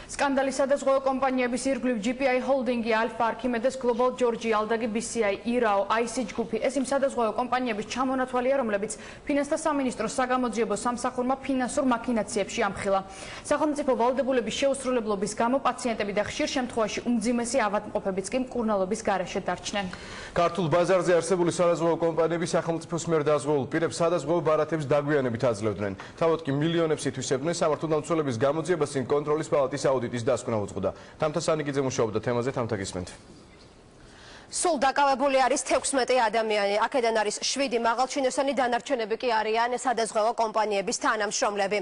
სკანდალის სადაზღვევო კომპანიების ირგვლივ GPI Holding-ი, Alpha Archimedes Global Georgia, Aldagi BCI, IRAO, IC ჯგუფი. ეს იმ სადაზღვევო კომპანიების ჩამონათვალია, რომლებიც ფინანსთა სამინისტროს საგამოძიებო სამსახურმა ფინანსურ მაქინაციებში ამხილა. სახელმწიფო ვალდებულების შეუსრულებლობის გამო პაციენტები და ხშირ შემთხვევაში უმძიმესი ავადმყოფებიც კი მკურნალობის გარეშე დარჩნენ. ქართულ ბაზარზე არსებული სადაზღვევო კომპანიები სახელმწიფოს მიერ დაზღვეულ პირებს სადაზღვევო ბარათების დაგვიანებით აძლევდნენ. თავად კი მილიონებს ითვისებდნენ სამართალდამცველების გამოძიებას წინ კონტროლის პალატის აუდიტის დასკვნა უძღვდა. თამთა სანიკიძე მუშაობდა თემაზე, თამთა გისმენთ. სულ დაკავებული არის 16 ადამიანი. აქედან არის 7 მაღალჩინოსანი, დანარჩენები კი არიან სადაზღვევო კომპანიების თანამშრომლები.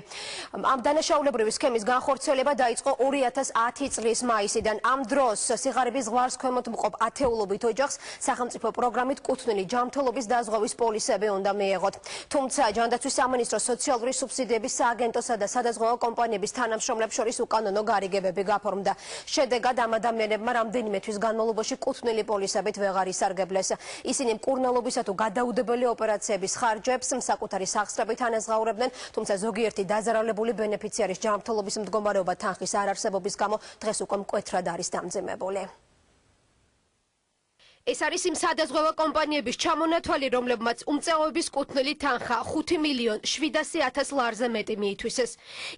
ამ დანაშაულებრივი სქემის განხორციელება დაიწყო 2010 წლის მაისიდან. ამ დროს სიღარიბის ზღვარს ქვემოთ მყოფ ათეულობით ოჯახს სახელმწიფო პროგრამით კუთვნილი ჯანმრთელობის დაზღვევის პოლისები უნდა მიეღოთ. თუმცა ჯანდაცვის სამინისტროს სოციალური სუბსიდიების სააგენტოსა და სადაზღვევო კომპანიების თანამშრომლებს შორის უკანონო გარიგებები გაფორმდა. შედეგად ამ ადამიანებმა რამდენიმე თვის განმავლობაში კუთვნილი პოლისები ვეღარ ისარგებლეს. ისინი მკურნალობისა თუ გადაუდებელი ოპერაციების ხარჯებს საკუთარი სახსრებით ანაზღაურებდნენ, თუმცა ზოგიერთი დაზარალებული ბენეფიციარის ჯანმრთელობის მდგომარეობა თანხის არარსებობის გამო დღეს უკვე მკვეთრად არის დამძიმებული. ეს არის იმ სადაზღვევო კომპანიების ჩამონათვალი, რომლებმაც უმწეოების კუთვნილი თანხა 5.700.000 ლარზე მეტი მიითვისეს.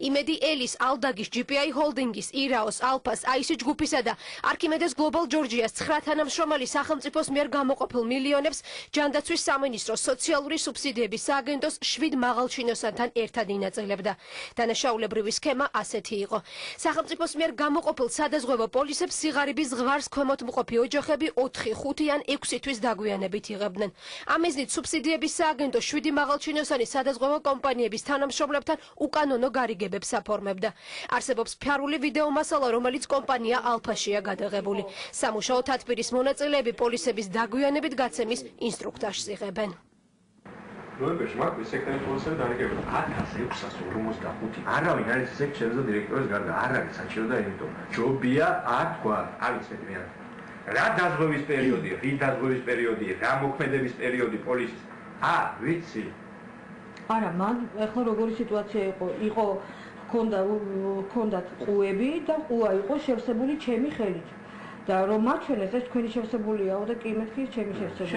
იმედი ელის, ალდაგის, GPI Holding-ის, IRAO-s, Alpha-s, IC ჯგუფისა და Archimedes Global Georgia-s 9 თანამშრომელი სახელმწიფოს მიერ გამოყოფილ მილიონებს ჯანდაცვის სამინისტროს სოციალური სუბსიდიების სააგენტოს 7 მაღალჩინოსანთან ერთად ინაწილებდა. დანაშაულებრივი სქემა ასეთი იყო. სახელმწიფოს მიერ გამოყოფილ სადაზღვევო პოლისებს სიღარიბის ზღვარს ქვემოთ მყოფი ოჯახები 4-5 ან 6 თვის დაგვიანებით იღებდნენ. ამ მიზნით სუბსიდიების სააგენტო 7 მაღალჩინოსანი სადაზღვევო კომპანიების თანამშრომლებთან უკანონო გარიგებებს აფორმებდა. არსებობს ფარული ვიდეო მასალა, რომელიც კომპანია Alpha-შია გადაღებული. სამუშაო თათბირის მონაწილეები პოლისების დაგვიანებით გაცემის ინსტრუქტაჟს იღებენ. ნოემბერში მაქვს სექტორის პოლისები დარიგებდა 1655. არავინ არის სექტორის დირექტორის გარდა არ არის საჭირო და იმიტომ ჯობია არ თქვა, არის მეტი რა დაზღვევის პერიოდია, რის დაზღვევის პერიოდია, რა მოქმედების პერიოდი პოლისის. ვიცი. არა, მან ახლა როგორი სიტუაცია იყო, ჰქონდათ ყუები და ყუა იყო შევსებული ჩემი ხელით. და რომ მაჩვენეს ეს თქვენი შევსებულია და კი მეთქი ჩემი შევსებული.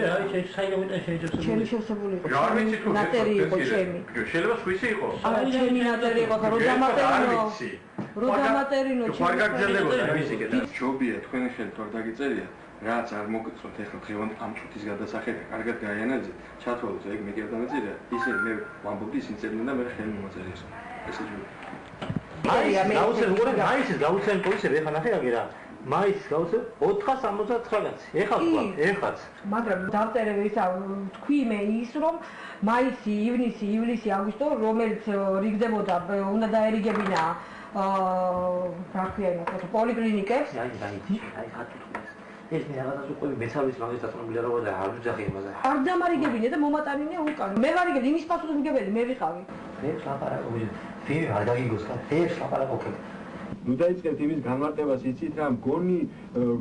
ჩემი შევსებული იყო. ნატერი იყო ჩემი. შეიძლება სხვისი იყოს. არა, ჩემი ნატერი იყო, რომ დამატერინო. რომ დამატერინო ჩემი. ვარ გაგზავნებოდა ვიცი კიდე. ჯობია თქვენი ხელით ვარ დაგიწერია. რაც არ მოგწონთ ახლა დღევანდელ ამ წუთის გადასახედა, კარგად გაიანაძეთ, ჩათვალოთ, ეგ მეტი არ დამეწერია. ისე მე ვამბობდი, ისინი წერდნენ და მე ხელი მომაწერეს. ესე ჯობია. მაისის გაუცემ პოლისები ახლა ნახე აგერა. მაისის გაუცემ 469 კაცი. ეხაც. მაგრამ დავწერე ისა თქვი მე ის რომ მაისი, ივნისი, ივლისი, აგვისტო რომელიც რიგდებოდა უნდა დაერიგებინა რა ქვია იმას პოლიკლინიკებს. ეს მე რაღაცას უკვე მეცავის მაგის დაწნობილი არა და არ ვიძახი იმაზე. არ დამარიგებინე და მომატანინე უკან. მე ვარიგებ იმის პასუხისმგებელი მე ვიყავი. ეს ლაპარაკობი. ვინ არ დაგიგოს ხარ? ეს ლაპარაკობი. ნუ დაიწყებთ იმის განმარტებას, იცით რა, მგონი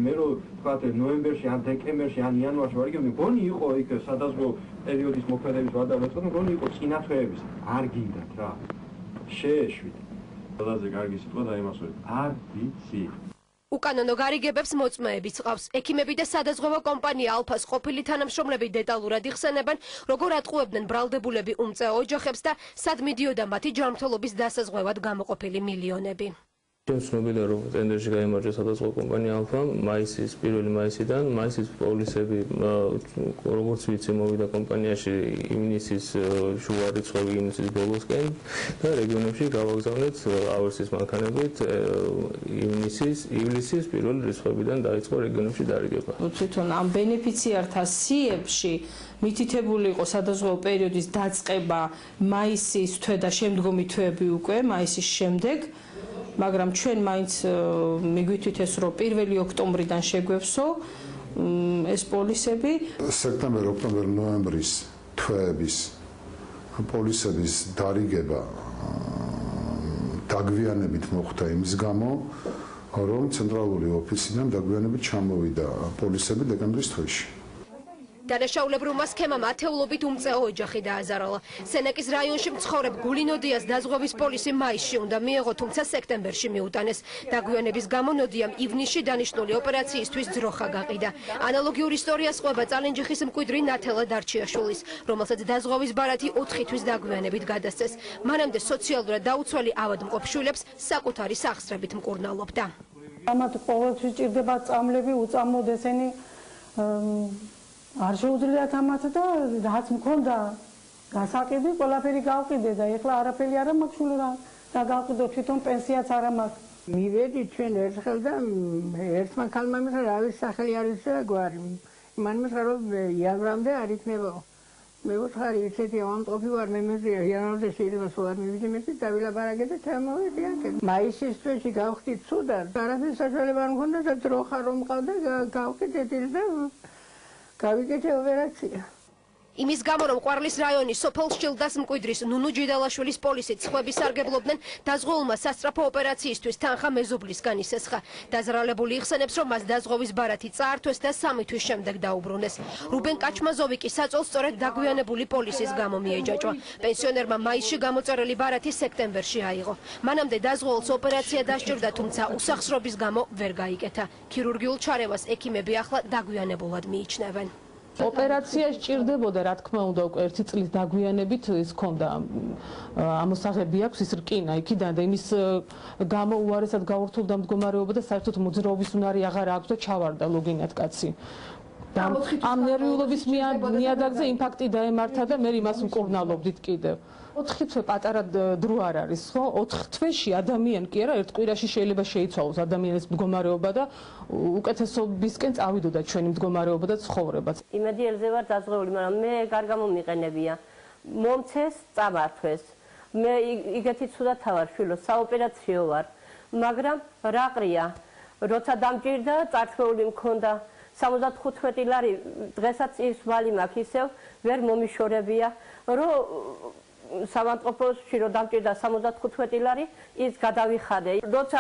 მე რო თქვა ნოემბერში ან დეკემბერში ან იანვარში ვარიგებდი, მგონი იყო იქ სადაზღვევო პერიოდის მოქმედების ვადალოცხო, მგონი იყო წინათვეების. არ გინდათ რა. შეეშვით. ყველაზე კარგი სიტყვა დაიმასვენეთ. არ ვიცი. უკანონო გარიგებებს მოწმეებიც ყავს. ექიმები და სადაზღვევო კომპანია Alpha-s ყოფილი თანამშრომლები დეტალურად იხსენებენ, როგორ ატყუებდნენ ბრალდებულები უმწეო ოჯახებს და სად მიდიოდა მათი ჯანმრთელობის დასაზღვევად გამოყოფილი მილიონები. ცნობილია, რომ ტენდერში გაიმარჯვა სადაზღვევო კომპანია Alpha მაისის 1 მაისიდან. მაისის პოლისები, როგორც ვიცი, მოვიდა კომპანიაში ივნისის შუა რიცხვები ივნისის ბოლოსკენ და რეგიონებში გავაგზავნეთ ავერსის მანქანებით ივლისის 1 რიცხვებიდან დაიწყო რეგიონებში დარიგება. თვითონ ამ ბენეფიციართა სიებში მითითებული იყო სადაზღვევო პერიოდის დაწყება მაისის თვე და შემდგომი თვეები უკვე მაისის შემდეგ. მაგრამ ჩვენ მაინც მიგვითითეს რომ 1 ოქტომბრიდან შეგვევსო ეს პოლისები. სექტემბერ, ოქტომბერ, ნოემბრის თვეების პოლისების დარიგება დაგვიანებით მოხდა იმის გამო, რომ ცენტრალური ოფისიდან დაგვიანებით ჩამოვიდა პოლისები დეკემბრის თვეში. დანაშაულებრივმა სქემამ ათეულობით უმწეო ოჯახი დააზარალა. სენაკის რაიონში მცხოვრებ გულინოდიას დაზღვევის პოლისი მაისში უნდა მიეღო, თუმცა სექტემბერში მიუტანეს. დაგვიანების გამო ნოდიამ ივნისში დანიშნული ოპერაციისთვის ძროხა გაყიდა. ანალოგიურ ისტორიას ყვება წალენჯიხის მკვიდრი ნათელა დარჩიაშვილის, რომელსაც დაზღვევის ბარათი 4 თვის დაგვიანებით გადასცეს. მანამდე სოციალურად დაუცველი ავადმყოფ შვილებს საკუთარი სახსრებით მკურნალობდა. ამათ ყოველთვის ჭირდება წამლები, უწამოდ ესენი არ შეუძლიათ ამათ და რაც მქონდა გასაყიდი, ყველაფერი გავყიდე და ეხლა არაფერი არ მაქვს სულ და გავყიდო, თვითონ პენსიაც არ მაქვს. მივედი ჩვენ ერთხელ და ერთმა ქალმა მითხრა რა სახელი არის და გვარი. მან მითხრა რომ იანვრამდე არ იქნება. მე ვუთხარი ისეთი ავადმყოფი ვარ, მე მეზია იანვრამდე შეიძლება სულ არ მივიდი მეც დავილაბარაგე და ჩამოვედი აქ. მაისის თვეში გავხდი ცუდად, არაფერი საშუალება არ მქონდა და ძროხა რომ მყავდა გავყიდე და გავიკეთე ოპერაცია. იმის გამო რომ ყვარლის რაიონის სოფელ შილდას მკვიდრის ნუნუ ჯიდალაშვილის პოლიცით სხვები სარგებლობდნენ, დაზღვეულმა სასწრაფო ოპერაციისთვის თანხა მეზობლისგან ისესხა. დაზრალებული იხსენებს, რომ მას დაზღვევის ბარათი წაართვეს და 3 თვის შემდეგ დაუბრუნეს. რუბენ კაჩმაზოვი კი საწოლს სწორედ დაგვიანებული პოლისის გამო მიეჯაჭვა. პენსიონერმა მაისში გამოწერილი ბარათი სექტემბერში აიღო. მანამდე დაზღვეულს ოპერაცია დასჭირდა, თუმცა უსახსრობის გამო ვერ გაიკეთა. ქირურგიულ ჩარევას ექიმები ახლა დაგვიანებულად მიიჩნევენ. ოპერაცია სჭირდებოდა, რა თქმა უნდა, უკვე 1 წლის დაგვიანებით ის ქონდა ამოსაღები აქვს ის რკინა იქიდან და იმის გამო უარესად გაურთულდა მდგომარეობა და საერთოდ მოძრაობის უნარი აღარ აქვს და ჩავარდა ლოგინად კაცი. ამ ნერვიულობის ნიადაგზე ინფარქტი დაემართა და მე იმას მკურნალობდით კიდევ. 4 თვე პატარა დრო არ არის, ხო? 4 თვეში ადამიანი კი არა, ერთ კვირაში შეიძლება შეიცვალოს ადამიანის მდგომარეობა და უკეთესობისკენ წავიდოდა ჩვენი მდგომარეობა და ცხოვრებაც. იმედი ელზე ვარ დაზღვეული, მაგრამ მე კარგა მომიყენებია. მომცეს, წამართვეს. მე იგეთი ცუდად თავარ შვილო, საოპერაციო ვარ. მაგრამ რა ყრია, როცა დამჭირდა, წარჩეული მქონდა 75 ლარი, დღესაც ის ვალი მაქვს ისევ, ვერ მომიშორებია, რომ სამანტყოფოში რომ დამჭირდა 75 ლარი, ის გადავიხადე. როცა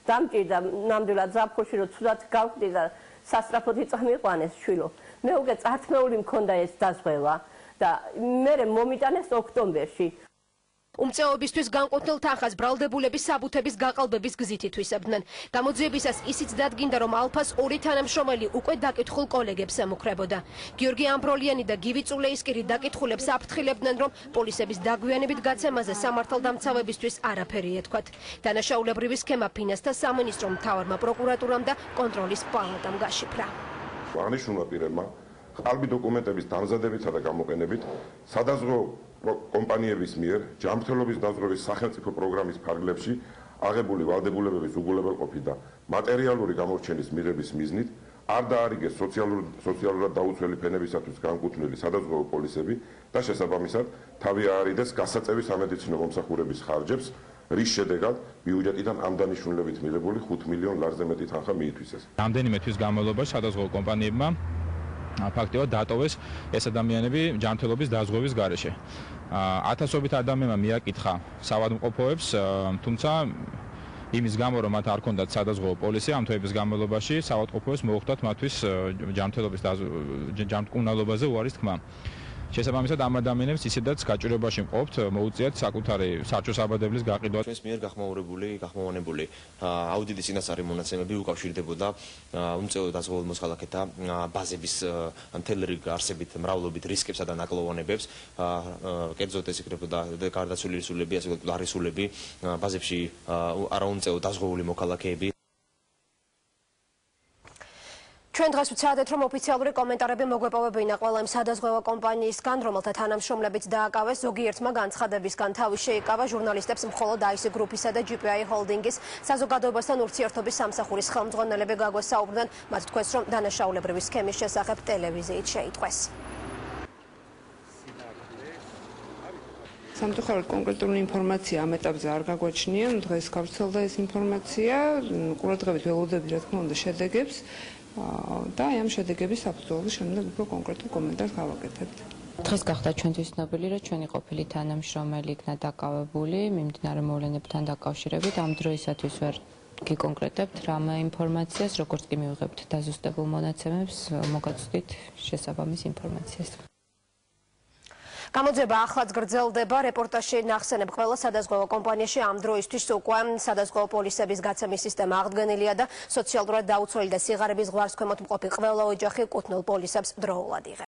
დამჭირდა ნამდვილად ზაფხულში რომ ცუდად გავხდი და სასწრაფოდ წამიყვანეს შვილო. მე უკვე წართმეული მქონდა ეს დაზღვევა და მე მომიტანეს ოქტომბერში. უმწეობისთვის განკუთვნილ თანხას ბრალდებულების საბუთების გაყალბების გზით ითვისებდნენ. გამოძიებისას ისიც დადგინდა, რომ ალფას 2 თანამშრომელი უკვე დაკითხულ კოლეგებს ემუქრებოდა. გიორგი ამბროლიანი და გივი წულეისკირი დაკითხულებს აფრთხილებდნენ, რომ პოლისების დაგვიანებით გაცემაზე სამართალდამცავებისთვის არაფერი ეთქვათ. დანაშაულებრივი სქემა ფინანსთა სამინისტრომ, მთავარმა პროკურატურამ და კონტროლის პალატამ გაშიფრა. აღნიშნულმა პირებმა ყალბი დოკუმენტების დამზადებითა და გამოყენებით სადაზღვეო კომპანიების მიერ ჯანმრთელობის დაზღვევის სახელმწიფო პროგრამის ფარგლებში აღებული ვალდებულებების უგულებელყოფი და მატერიალური გამორჩენის მიღების მიზნით არ დაარიგეს სოციალურად დაუცველი ფენებისათვის განკუთვნილი სადაზღვეო პოლისები და შესაბამისად თავი აარიდეს გასაწევი სამედიცინო მომსახურების ხარჯებს, რის შედეგად ბიუჯეტიდან ამ დანიშნულებით მიღებული 5 მილიონ ლარზე მეტი თანხა მიითვისეს. რამდენიმე თვის განმავლობაში სადაზღვეო კომპანიებმა ფაქტობრივად დატოვეს ეს ადამიანები ჯანმრთელობის დაზღვევის გარეშე. ათასობით ადამიანმა მიაკითხა საავადმყოფოებს, თუმცა იმის გამო რომ მათ არ ჰქონდათ სადაზღვეო პოლისი, ამ თვეების განმავლობაში საავადმყოფოებს მოუხდათ მათთვის ჯანმრთელობის მკურნალობაზე უარის თქმა. შესაბამისად ამ ადამიანებს ისედაც გაჭირვებაში მყოფთ მოუწიათ საკუთარი საჭიროებების გაყიდვა. ჩვენს მიერ გახმოვანებული აუდიტის წინასწარი მონაცემები უკავშირდებოდა უმწეო დაზღვეულ მოქალაქეთა ბაზების მთელი რიგ არსებით მრავლობით რისკებსა და ნაკლოვანებებს, კერძოდ ეს იქნებოდა გარდაცვლილი რისულები, ასე ვთქვათ, არისულები, ბაზებში არაუმწეო დაზღვეული მოქალაქეები. ჩვენ დღეს ვცადეთ, რომ ოფიციალური კომენტარები მოგვეპოვებინა ყველა იმ სადაზღვევო კომპანიისგან, რომელთა თანამშრომლებიც დააკავეს, ზოგიერთმა განცხადებისგან თავი შეიკავა ჟურნალისტებს მხოლოდ IC გრუპისა და GPI ჰოლდინგის საზოგადოებასთან ურთიერთობის სამსახურის ხელმძღვანელები გაგვესაუბრდნენ, მათ თქვეს, რომ დანაშაულებრივი სქემის შესახებ ტელევიზიით შეიტყვეს. სამწუხაროდ კონკრეტული ინფორმაცია ამ ეტაპზე არ გაგვაჩნია, დღეს გავრცელდა ეს ინფორმაცია, ყურადღებით ველოდები, რა თქმა უნდა, შედეგებს. და ამ შედეგების საფუძველზე შემდეგ უფრო კონკრეტულ კომენტარს გავაკეთებთ. დღეს გახდა ჩვენთვის ცნობილი, რომ ჩვენი ყოფილი თანამშრომელი იქნა დაკავებული მიმდინარე მოვლენებთან დაკავშირებით. ამ დროისათვის ვერ გიკონკრეტებთ რამ ინფორმაციას, როგორც კი მივიღებთ დაზუსტებულ მონაცემებს, მოგაწვდით შესაბამის ინფორმაციას. გამოძიება ახლაც გრძელდება. რეპორტაჟში ნახსენებ ყველა სადაზღვევო კომპანიაში ამ დროისთვის უკვე სადაზღვევო პოლისების გაცემის სისტემა აღდგენილია და სოციალურად დაუცველი და სიღარიბის ზღვარს ქვემოთ მყოფი ყველა ოჯახი კუთვნილ პოლისებს დროულად იღებს.